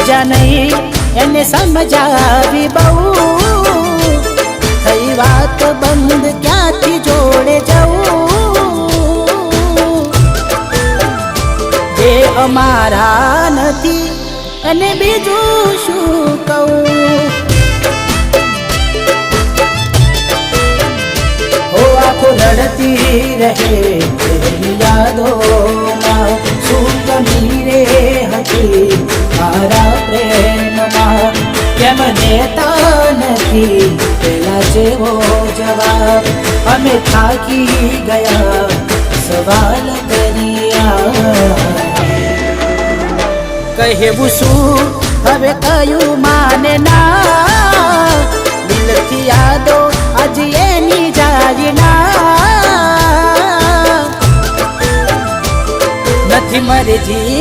મજા નહીં એને સમજાવી બહુ થઈ વાત બંધ ક્યાંથી જોડે જવું જે અમારા નથી અને બીજું શું કહું હો આંખો લડતી રહે તેરી યાદોમાં શું કમી રે હતી મારા પ્રેમમાં કેમ દેતા નથી પેલા જેવો જવાબ અમે થાકી ગયા સવાલ કર્યા કહેવું શું હવે કયું માને ના દિલથી યાદો આજ એની જાય ના નથી મરજી